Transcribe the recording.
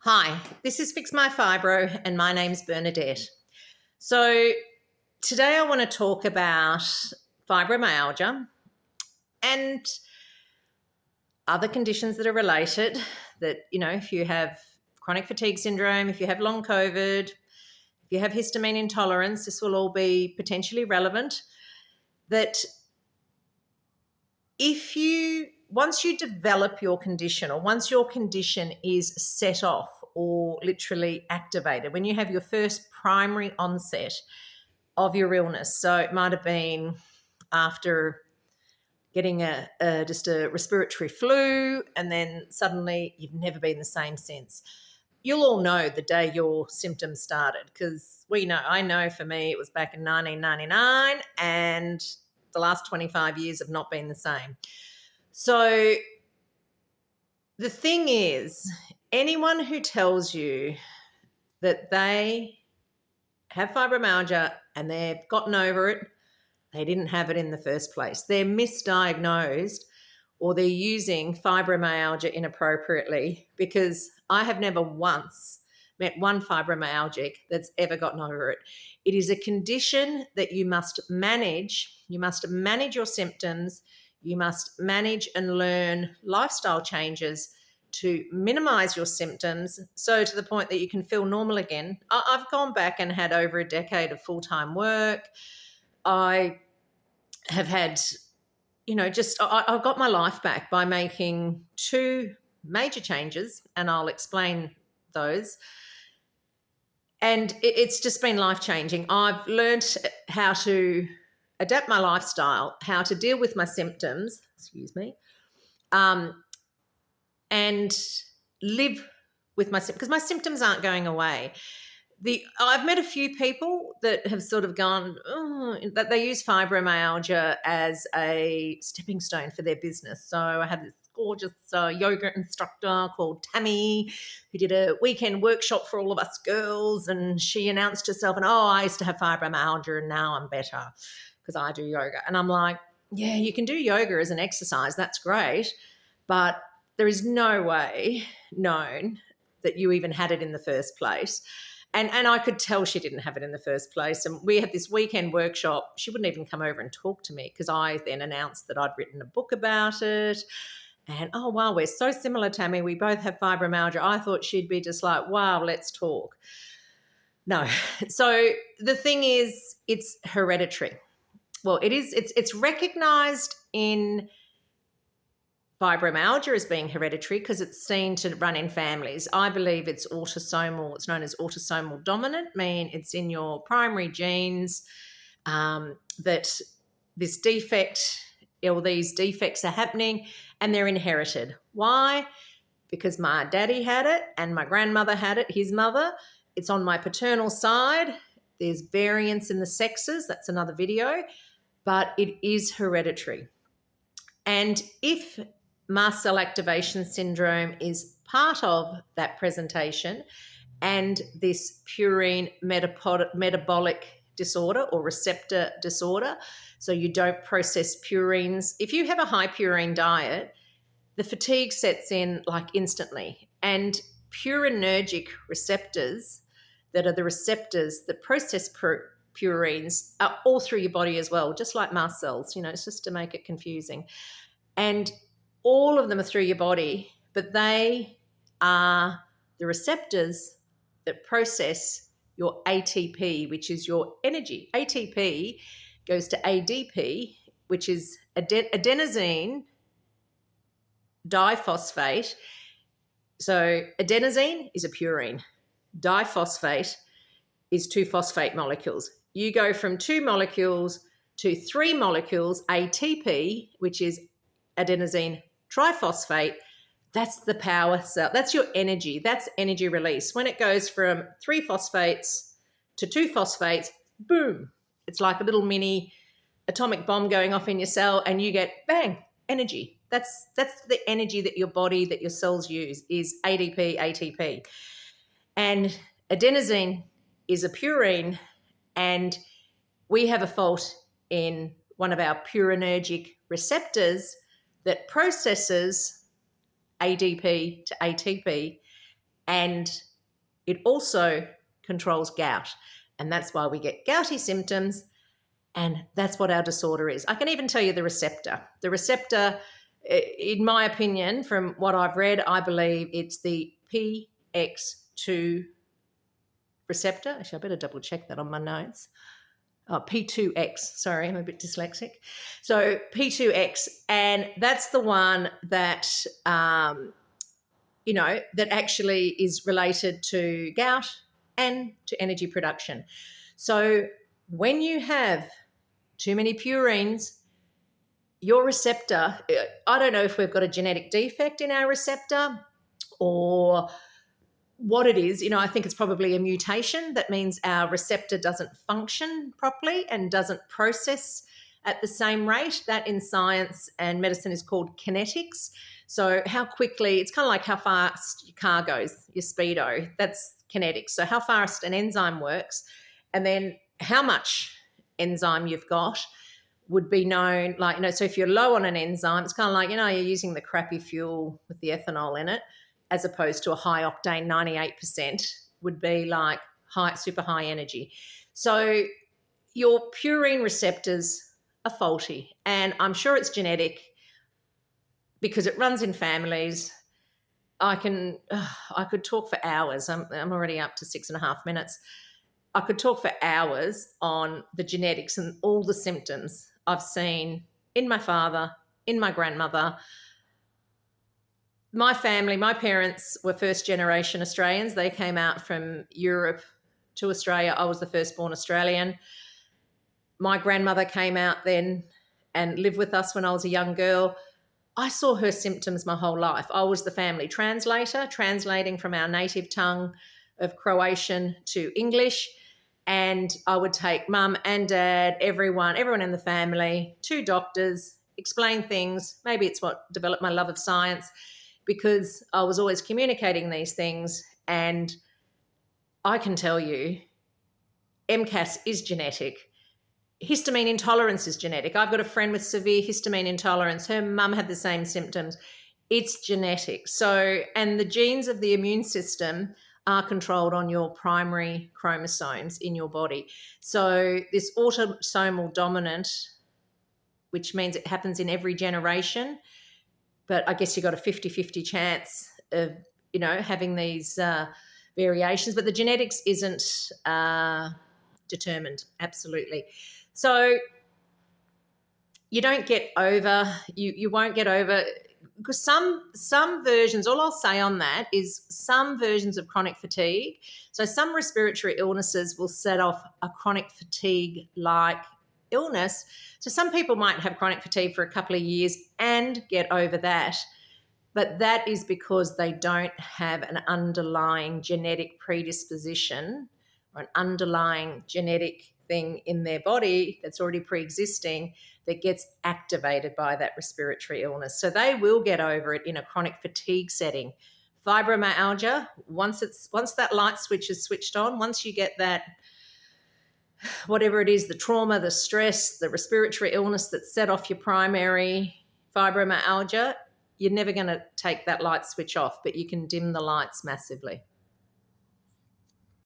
Hi, this is Fix My Fibro, and my name's Bernadette. So, today I want to talk about fibromyalgia and other conditions that are related. That, if you have chronic fatigue syndrome, if you have long COVID, if you have histamine intolerance, this will all be potentially relevant. That once you develop your condition, or once your condition is set off or literally activated, when you have your first primary onset of your illness, so it might have been after getting just a respiratory flu, and then suddenly you've never been the same since. You'll all know the day your symptoms started, because I know for me it was back in 1999, and the last 25 years have not been the same. So the thing is, anyone who tells you that they have fibromyalgia and they've gotten over it, they didn't have it in the first place. They're misdiagnosed, or they're using fibromyalgia inappropriately, because I have never once met one fibromyalgic that's ever gotten over it. It is a condition that you must manage. You must manage your symptoms. You must manage and learn lifestyle changes to minimize your symptoms, so to the point that you can feel normal again. I've gone back and had over a decade of full-time work. I have had, I've got my life back by making two major changes, and I'll explain those. And it's just been life-changing. I've learned how to adapt my lifestyle, how to deal with my symptoms, and live with my symptoms, because my symptoms aren't going away. I've met a few people that have sort of gone, that they use fibromyalgia as a stepping stone for their business. So I had this gorgeous yoga instructor called Tammy, who did a weekend workshop for all of us girls, and she announced herself, and I used to have fibromyalgia and now I'm better because I do yoga. And I'm like, yeah, you can do yoga as an exercise, that's great, but there is no way known that you even had it in the first place. And I could tell she didn't have it in the first place. And we had this weekend workshop. She wouldn't even come over and talk to me, because I then announced that I'd written a book about it. And, oh, wow, we're so similar, Tammy. We both have fibromyalgia. I thought she'd be just like, wow, let's talk. No. So the thing is, it's hereditary. Well, it's recognized in fibromyalgia as being hereditary because it's seen to run in families. I believe it's autosomal. It's known as autosomal dominant, meaning it's in your primary genes that this defect or these defects are happening, and they're inherited. Why? Because my daddy had it and my grandmother had it, his mother. It's on my paternal side. There's variance in the sexes. That's another video. But it is hereditary. And if mast cell activation syndrome is part of that presentation, and this purine metabolic disorder or receptor disorder, so you don't process purines. If you have a high purine diet, the fatigue sets in like instantly. And purinergic receptors, that are the receptors that process purines, are all through your body as well, just like mast cells. It's just to make it confusing. And all of them are through your body, but they are the receptors that process your ATP, which is your energy. ATP goes to ADP, which is adenosine diphosphate. So adenosine is a purine. Diphosphate is two phosphate molecules. You go from 2 molecules to 3 molecules, ATP, which is adenosine triphosphate. That's the power cell. That's your energy. That's energy release. When it goes from 3 phosphates to 2 phosphates, boom. It's like a little mini atomic bomb going off in your cell, and you get, bang, energy. That's the energy that your body, that your cells use, is ADP, ATP. And adenosine is a purine, and we have a fault in one of our purinergic receptors that processes ADP to ATP, And it also controls gout. And that's why we get gouty symptoms. And that's what our disorder is. I can even tell you the receptor. The receptor, in my opinion, from what I've read, I believe it's the PX2 receptor. Actually, I better double check that on my notes. Oh, P2X. Sorry, I'm a bit dyslexic. So P2X, and that's the one that that actually is related to gout and to energy production. So when you have too many purines, your receptor, I don't know if we've got a genetic defect in our receptor or what it is. I think it's probably a mutation. That means our receptor doesn't function properly and doesn't process at the same rate. That in science and medicine is called kinetics. So how quickly, it's kind of like how fast your car goes, your speedo, that's kinetics. So how fast an enzyme works, and then how much enzyme you've got would be known, so if you're low on an enzyme, it's kind of like, you're using the crappy fuel with the ethanol in it, as opposed to a high octane 98% would be like super high energy. So your purine receptors are faulty, and I'm sure it's genetic because it runs in families. I could talk for hours. I'm already up to 6.5 minutes. I could talk for hours on the genetics and all the symptoms I've seen in my father, in my grandmother. My family, my parents were first generation Australians. They came out from Europe to Australia. I was the firstborn Australian. My grandmother came out then and lived with us when I was a young girl. I saw her symptoms my whole life. I was the family translator, translating from our native tongue of Croatian to English. And I would take mum and dad, everyone in the family, to doctors, explain things. Maybe it's what developed my love of science, because I was always communicating these things. And I can tell you, MCAS is genetic. Histamine intolerance is genetic. I've got a friend with severe histamine intolerance. Her mum had the same symptoms. It's genetic. So, and the genes of the immune system are controlled on your primary chromosomes in your body. So this autosomal dominant, which means it happens in every generation, but I guess you've got a 50-50 chance of, having these variations, but the genetics isn't determined, absolutely. So you don't get over, you won't get over, because some versions, all I'll say on that is some versions of chronic fatigue. So some respiratory illnesses will set off a chronic fatigue-like illness. So some people might have chronic fatigue for a couple of years and get over that. But that is because they don't have an underlying genetic predisposition or an underlying genetic thing in their body that's already pre-existing that gets activated by that respiratory illness. So they will get over it in a chronic fatigue setting. Fibromyalgia, once that light switch is switched on, once you get that, whatever it is, the trauma, the stress, the respiratory illness that set off your primary fibromyalgia, you're never going to take that light switch off, but you can dim the lights massively.